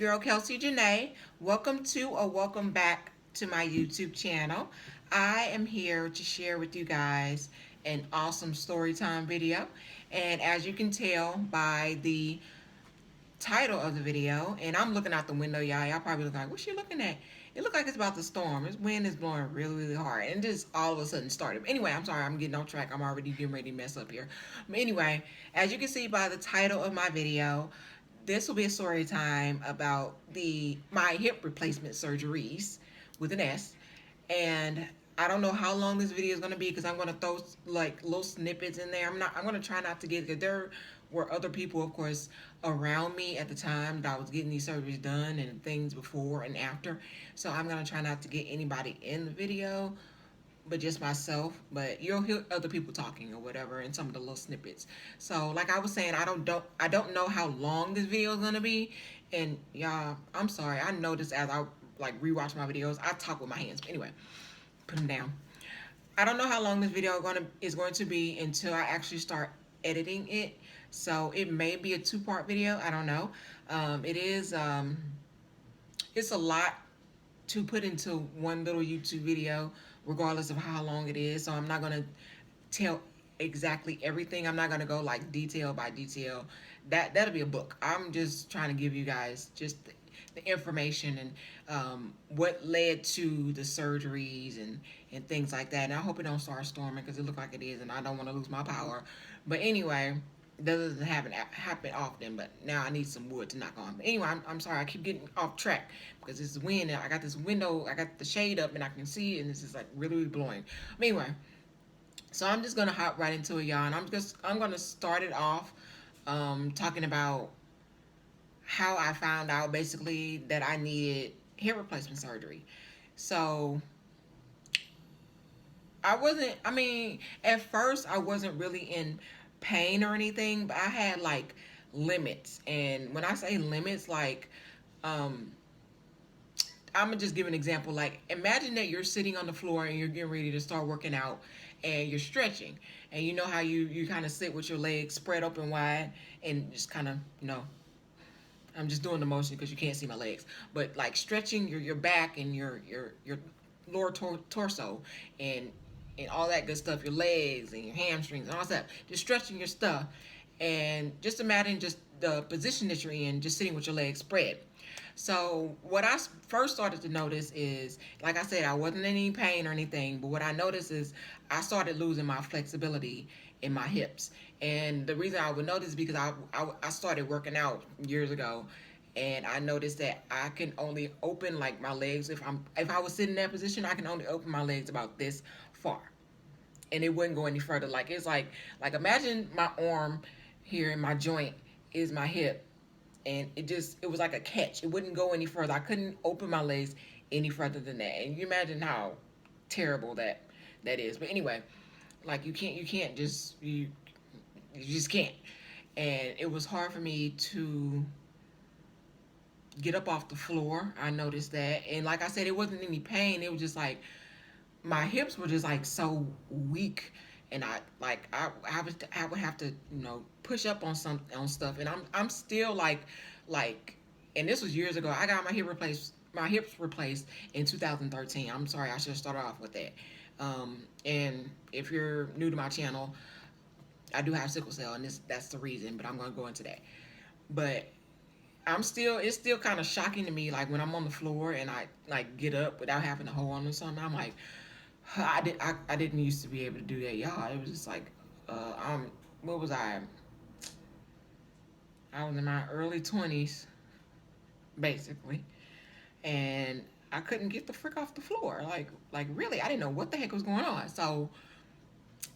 girl Kelsey Janae. Welcome to or welcome back to my YouTube channel. I am here to share with you guys an awesome story time video. And as you can tell by the title of the video, and I'm looking out the window, y'all. Y'all probably look like, what's she looking at? It looked like it's about to storm. This wind is blowing really, really hard. And just all of a sudden started. Anyway, I'm sorry, I'm getting off track. I'm already getting ready to mess up here. But anyway, as you can see by the title of my video, this will be a story time about my hip replacement surgeries with an S. And I don't know how long this video is going to be because I'm going to throw like little snippets in there. I'm going to try not to get, because there were other people, of course, around me at the time that I was getting these surgeries done and things before and after. So I'm going to try not to get anybody in the video, but just myself. But you'll hear other people talking or whatever in some of the little snippets. So like I was saying, I don't know how long this video is going to be. And y'all, I'm sorry. I noticed as I like rewatch my videos, I talk with my hands. But anyway, put them down. I don't know how long this video is going to be until I actually start editing it. So it may be a two-part video. I don't know. It's a lot to put into one little YouTube video, regardless of how long it is. So I'm not going to tell exactly everything. I'm not going to go like detail by detail. That'll be a book. I'm just trying to give you guys just the information and what led to the surgeries and things like that. And I hope it don't start storming because it looks like it is, and I don't want to lose my power. But anyway, that doesn't happen often, but now I need some wood to knock on. But anyway, I'm sorry, I keep getting off track because it's wind. And I got this window, I got the shade up, and I can see, and this is like really, really blowing. But anyway, so I'm just gonna hop right into it, y'all, and I'm gonna start it off talking about how I found out basically that I needed hip replacement surgery. So at first I wasn't really in pain or anything, but I had like limits. And when I say limits, like, I'm gonna just give an example. Like, imagine that you're sitting on the floor and you're getting ready to start working out and you're stretching. And you know how you kind of sit with your legs spread open wide and just kind of, I'm just doing the motion because you can't see my legs, but like stretching your back and your lower torso and all that good stuff, your legs and your hamstrings and all that, just stretching your stuff. And just imagine just the position that you're in, just sitting with your legs spread. So what I first started to notice is, like I said, I wasn't in any pain or anything, but what I noticed is I started losing my flexibility in my hips. And the reason I would notice is because I started working out years ago, and I noticed that I can only open like my legs if I was sitting in that position. I can only open my legs about this far, and it wouldn't go any further. Like, it's like imagine my arm here in my joint is my hip, and it was like a catch. It wouldn't go any further. I couldn't open my legs any further than that. And you imagine how terrible that is. But anyway, like you just can't. And it was hard for me to get up off the floor. I noticed that. And like I said, it wasn't any pain. It was just like my hips were just like so weak, and I would have to push up on stuff, and I'm still like, and this was years ago. I got my hips replaced in 2013. I'm sorry, I should have started off with that. And if you're new to my channel, I do have sickle cell, and that's the reason, but I'm going to go into that. But it's still kind of shocking to me, like when I'm on the floor and I like get up without having to hold on to something. I'm like, I didn't used to be able to do that, y'all. It was just like, what was I? I was in my early 20s, basically, and I couldn't get the frick off the floor. Like really, I didn't know what the heck was going on. So,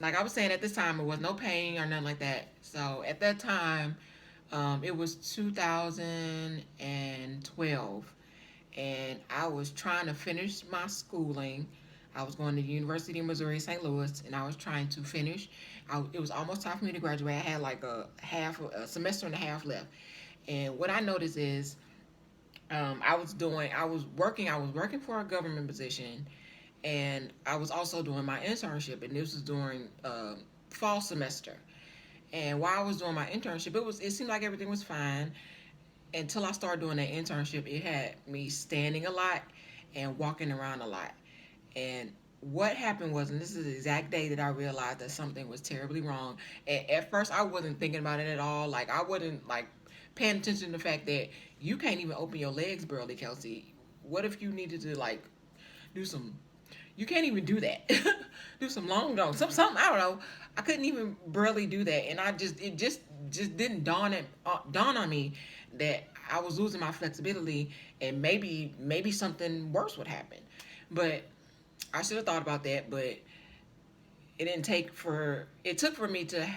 like I was saying, at this time, it was no pain or nothing like that. So at that time, it was 2012, and I was trying to finish my schooling. I was going to the University of Missouri, St. Louis, and I was trying to finish. It was almost time for me to graduate. I had like a semester and a half left. And what I noticed is, I was working for a government position, and I was also doing my internship, and this was during fall semester. And while I was doing my internship, it seemed like everything was fine. until I started doing that internship, it had me standing a lot and walking around a lot. And what happened was, and this is the exact day that I realized that something was terribly wrong. And at first, I wasn't thinking about it at all. Like, I wasn't like paying attention to the fact that you can't even open your legs barely, Kelsey. What if you needed to like do some? You can't even do that. Do some long jumps, something. I don't know. I couldn't even barely do that, and it just didn't dawn on me that I was losing my flexibility, and maybe something worse would happen. But I should have thought about that, but it took for me to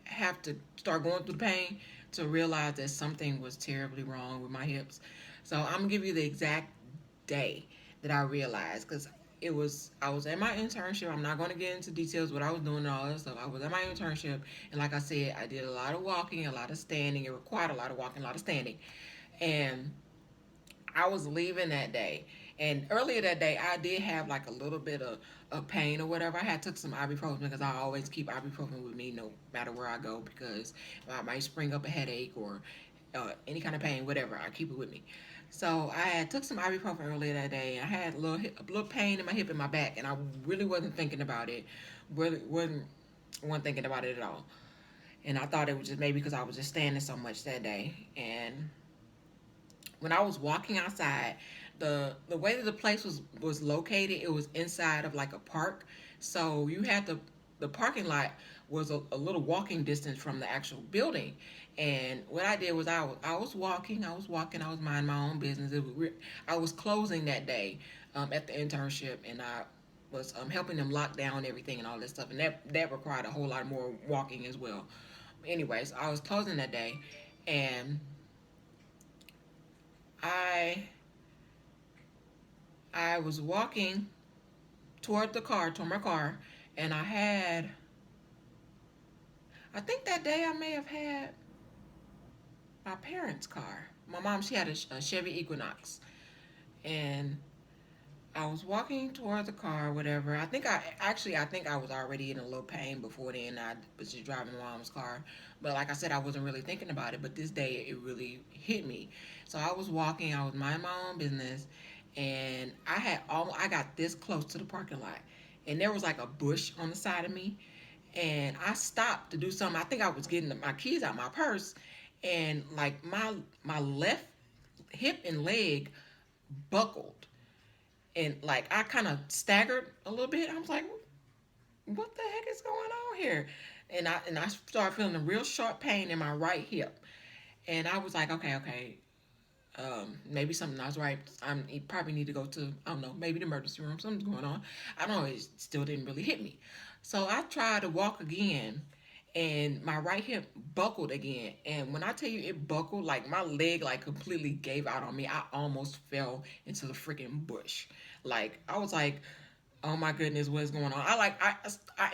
have to start going through the pain to realize that something was terribly wrong with my hips. So I'm gonna give you the exact day that I realized, because I was at my internship. I'm not going to get into details what I was doing and all that stuff. I was at my internship, and like I said, I did a lot of walking, a lot of standing. It required a lot of walking, a lot of standing, and I was leaving that day. And earlier that day, I did have like a little bit of pain or whatever. I had took some ibuprofen because I always keep ibuprofen with me no matter where I go, because I might spring up a headache or any kind of pain, whatever. I keep it with me. So I had took some ibuprofen earlier that day. And I had a little pain in my hip and my back, and I really wasn't thinking about it. Really wasn't thinking about it at all. And I thought it was just maybe because I was just standing so much that day. And when I was walking outside, the way that the place was located, it was inside of like a park. So you had the parking lot was a little walking distance from the actual building. And what I did was I was walking, I was minding my own business. I was closing that day at the internship, and I was helping them lock down everything and all this stuff, and that required a whole lot more walking as well. Anyways, I was closing that day, and I I was walking toward my car, and I think that day I may have had my parents' car. My mom, she had a Chevy Equinox, and I was walking toward the car, or whatever. I think I was already in a little pain before then. I was just driving my mom's car, but like I said, I wasn't really thinking about it. But this day, it really hit me. So I was walking, I was minding my own business, and I got this close to the parking lot, and there was like a bush on the side of me, and I stopped to do something. I think I was getting my keys out of my purse, and like my left hip and leg buckled, and like I kind of staggered a little bit. I was like, "What the heck is going on here?" And I started feeling a real sharp pain in my right hip, and I was like, "Okay, maybe something not right. You probably need to go to, I don't know, maybe the emergency room. Something's going on." I don't know. It still didn't really hit me, so I tried to walk again, and my right hip buckled again. And when I tell you it buckled, like my leg like completely gave out on me. I almost fell into the freaking bush. Like I was like, oh my goodness, what's going on? I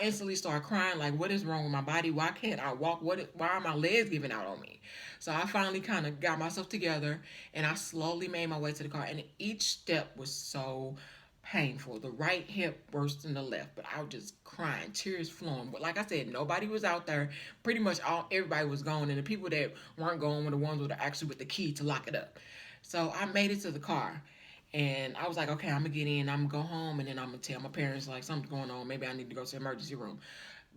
instantly started crying. Like, what is wrong with my body? Why can't I walk? Why are my legs giving out on me? So I finally kind of got myself together, and I slowly made my way to the car. And each step was so painful. The right hip worse than the left, but I was just crying, tears flowing. But like I said, nobody was out there. Pretty much everybody was gone, and the people that weren't gone were the ones with actually with the key to lock it up. So I made it to the car, and I was like, okay, I'm gonna get in, I'm gonna go home, and then I'm gonna tell my parents like something's going on. Maybe I need to go to the emergency room.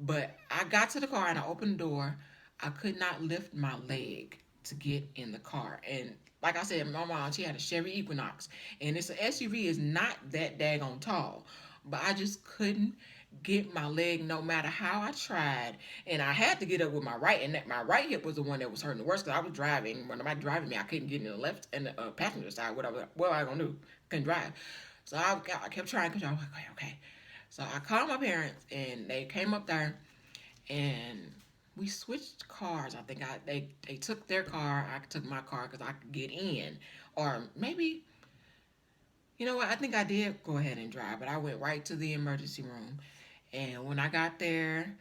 But I got to the car and I opened the door. I could not lift my leg to get in the car. And like I said, my mom, she had a Chevy Equinox, and it's an SUV, is not that daggone tall. But I just couldn't get my leg no matter how I tried. And I had to get up with my right, and my right hip was the one that was hurting the worst, because I was driving. When somebody driving me, I couldn't get in the left and the passenger side. What I was gonna do? Couldn't drive. So I kept trying, because I was like, okay. So I called my parents, and they came up there, and we switched cars. I think they took their car, I took my car because I could get in, or maybe, you know what? I think I did go ahead and drive, but I went right to the emergency room. And when I got there,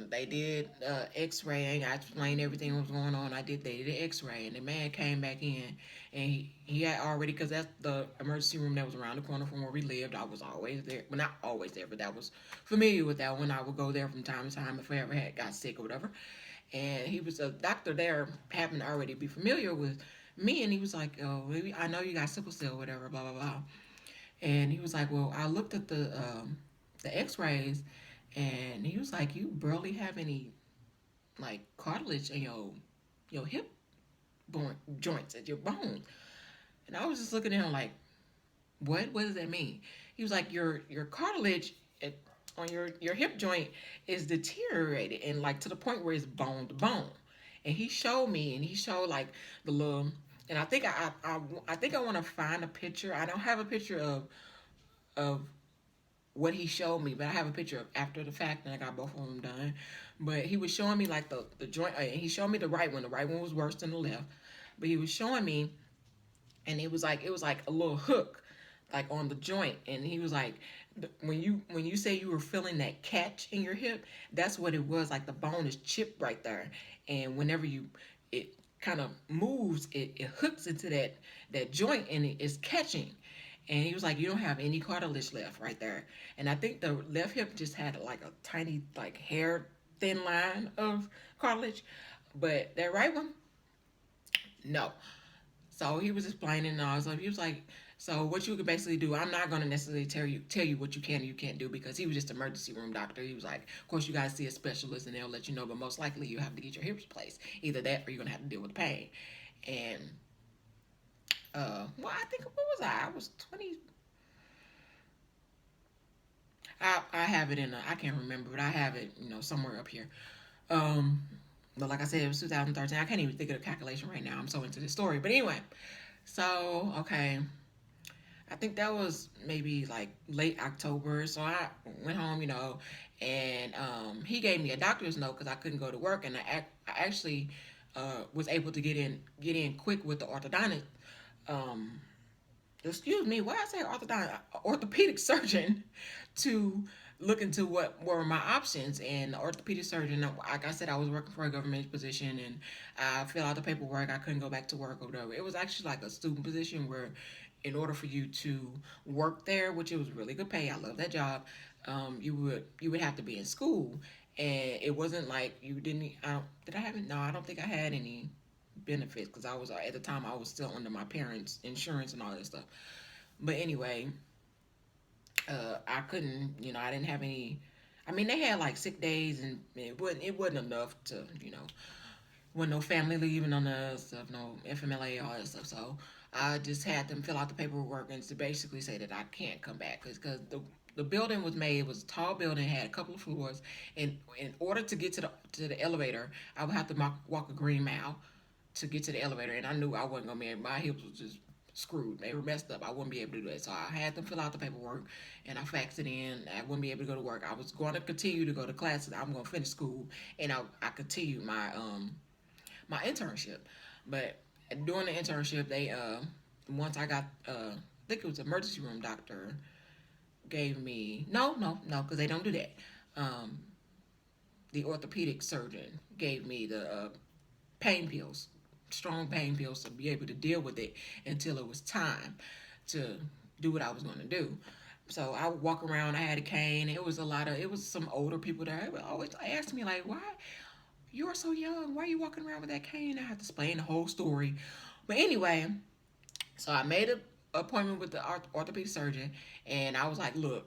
they did X-ray. I explained everything that was going on. They did X-ray, and the man came back in, and he had already, because that's the emergency room that was around the corner from where we lived. I was always there, well, not always there, but that was familiar with that one. I would go there from time to time if I ever got sick or whatever. And he was a doctor there, happened to already be familiar with me, and he was like, "Oh, maybe I know you got sickle cell, whatever, blah blah blah." And he was like, "Well, I looked at the X-rays, and he was like, you barely have any like cartilage in your hip bone joints at your bones." And I was just looking at him like, "What? What does that mean?" He was like, "Your cartilage on your hip joint is deteriorated, and like to the point where it's bone to bone." And he showed me, and he showed like the little. And I think I think I want to find a picture. I don't have a picture of what he showed me, but I have a picture of after the fact, and I got both of them done. But he was showing me like the joint, and he showed me the right one. The right one was worse than the left, but he was showing me, and it was like a little hook, like on the joint, and he was like, when you say you were feeling that catch in your hip, that's what it was. Like the bone is chipped right there, and whenever it kind of moves, it hooks into that joint, and it is catching. And he was like, "You don't have any cartilage left right there." And I think the left hip just had like a tiny, like hair thin line of cartilage, but that right one, no. So he was explaining and all stuff. He was like, "So what you could basically do, I'm not gonna necessarily tell you what you can and you can't do, because he was just an emergency room doctor." He was like, "Of course you guys see a specialist and they'll let you know, but most likely you have to get your hips replaced. Either that or you're gonna have to deal with the pain." And well, I think what was I? I was 20. I have it I can't remember, but I have it, somewhere up here. Um, but like I said, it was 2013. I can't even think of the calculation right now. I'm so into this story. But anyway, so okay, I think that was maybe like late October. So I went home, and he gave me a doctor's note because I couldn't go to work, and I actually was able to get in quick with the orthodontist. Um, Excuse me, why I say orthopedic surgeon to look into what were my options. And the orthopedic surgeon, like I said, I was working for a government position, and I filled out the paperwork. I couldn't go back to work or whatever. It was actually like a student position where, in order for you to work there, which it was really good pay, I love that job. You would have to be in school, and it wasn't like you didn't. Did I have it? No, I don't think I had any benefits because I was at the time I was still under my parents' insurance and all that stuff. But anyway, I couldn't, I didn't have any. I mean, they had like sick days, and it wasn't enough to, wasn't no family leave and none of that stuff, no FMLA, all that stuff. So I just had them fill out the paperwork and to basically say that I can't come back because the building was made. It was a tall building, had a couple of floors, and in order to get to the elevator, I would have to walk a green mile to get to the elevator, and I knew I wasn't gonna be able. My hips was just screwed. They were messed up. I wouldn't be able to do that. So I had them fill out the paperwork, and I faxed it in. I wouldn't be able to go to work. I was going to continue to go to classes. I'm going to finish school, and I continued my internship. But during the internship, they once I got I think it was emergency room doctor gave me no because they don't do that. Um, the orthopedic surgeon gave me the pain pills, strong pain pills to be able to deal with it until it was time to do what I was going to do. So I would walk around. I had a cane. It was some older people there. They would always ask me like, "Why you're so young? Why are you walking around with that cane?" I had to explain the whole story. But anyway, so I made an appointment with the orthopedic surgeon, and I was like, "Look,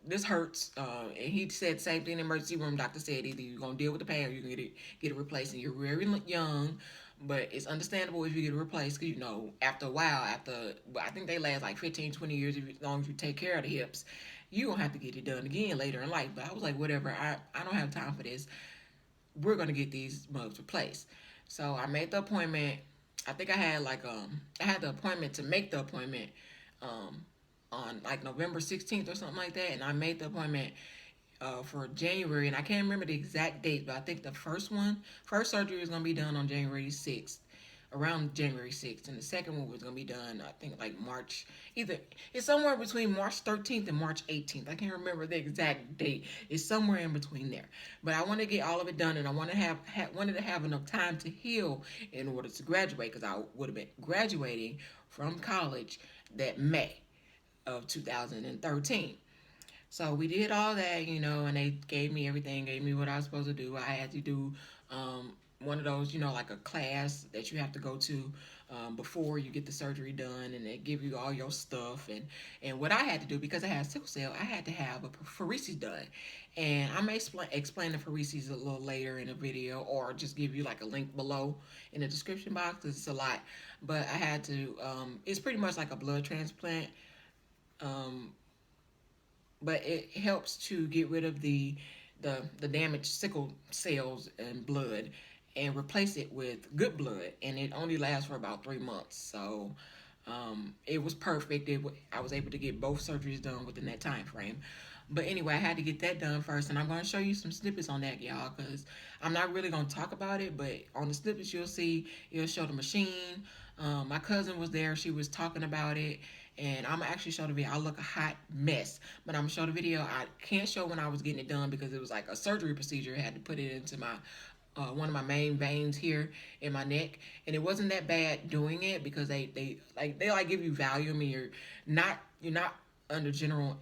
this hurts." And he said the same thing. The emergency room doctor said either you're gonna deal with the pain or you're gonna get it replaced. And you're very young, but it's understandable if you get it replaced because after a while, I think they last like 15, 20 years as long as you take care of the hips. You gonna have to get it done again later in life. But I was like, whatever. I don't have time for this. We're gonna get these mugs replaced. So I made the appointment. I think I had the appointment to make the appointment um on like November 16th or something like that, and I made the appointment for January, and I can't remember the exact date, but I think the first surgery was gonna be done on January 6th, around January 6th, and the second one was gonna be done, I think like March, either it's somewhere between March 13th and March 18th. I can't remember the exact date. It's somewhere in between there. But I want to get all of it done, and I want to wanted to have enough time to heal in order to graduate, because I would have been graduating from college that May of 2013. So we did all that, and they gave me everything, gave me what I was supposed to do. I had to do one of those, you know, like a class that you have to go to before you get the surgery done, and they give you all your stuff. And what I had to do, because I had sickle cell, I had to have a pheresis done. And I may explain the pheresis a little later in a video, or just give you like a link below in the description box, because it's a lot. But I had to, it's pretty much like a blood transplant. Um, but it helps to get rid of the damaged sickle cells and blood, and replace it with good blood, and it only lasts for about 3 months. So it was perfect. I was able to get both surgeries done within that time frame. But anyway, I had to get that done first, and I'm going to show you some snippets on that, y'all, because I'm not really going to talk about it, but on the snippets you'll see, it'll show the machine. My cousin was there. She was talking about it, and I'm actually show the video. I look a hot mess, but I'm gonna show the video. I can't show when I was getting it done because it was like a surgery procedure. I had to put it into my one of my main veins here in my neck, and it wasn't that bad doing it because they give you Valium, and you're not under general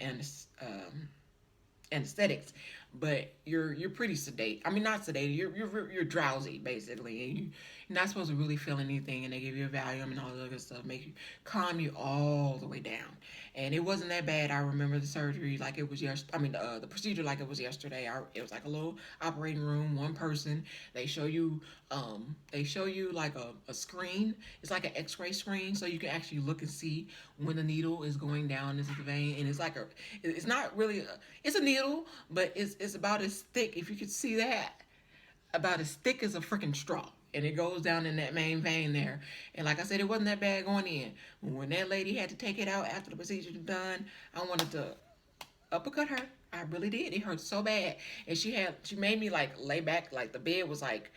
anesthetics, but you're pretty sedate. I mean, not sedated. You're drowsy basically, and you're not supposed to really feel anything. And they give you a Valium and all the other stuff, make you calm you all the way down. And it wasn't that bad. I remember the surgery like it was I mean, the procedure like it was yesterday. It was like a little operating room, one person. They show you like a screen. It's like an X-ray screen, so you can actually look and see when the needle is going down into the vein. And it's not really it's a needle, but it's about as thick, if you could see that, about as thick as a freaking straw. And it goes down in that main vein there. And like I said, it wasn't that bad going in. When that lady had to take it out after the procedure was done, I wanted to uppercut her. I really did. It hurt so bad. And she made me like lay back, like the bed was like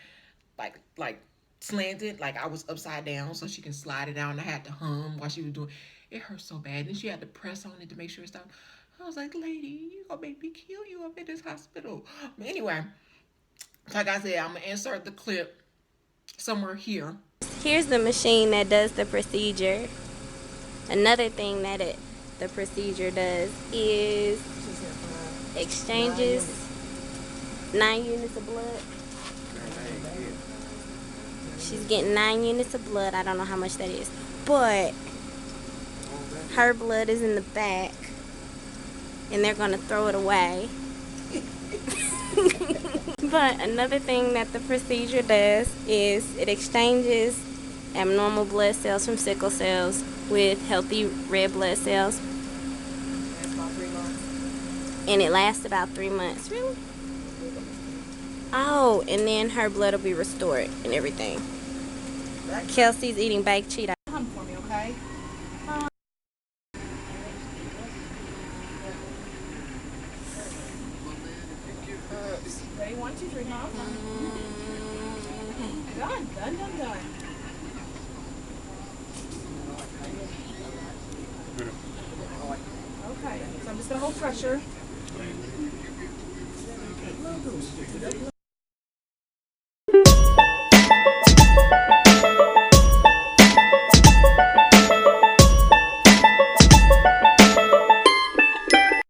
slanted, like I was upside down, so she can slide it down. I had to hum while she was doing it. Hurt so bad. And she had to press on it to make sure it stopped. I was like, lady, you gonna make me kill you up in this hospital. But anyway, like I said, I'm gonna insert the clip somewhere here. Here's the machine that does the procedure. Another thing that the procedure does is exchanges 9 units of blood. She's getting 9 units of blood. I don't know how much that is, but her blood is in the back, and they're gonna throw it away. But another thing that the procedure does is it exchanges abnormal blood cells from sickle cells with healthy red blood cells. That's about 3 months. And it lasts about 3 months. Really? Oh, and then her blood will be restored and everything. Kelsey's eating baked Cheetos. Come for me, okay? Ready? 1, 2, 3, huh? Done. Okay, so I'm just gonna hold pressure.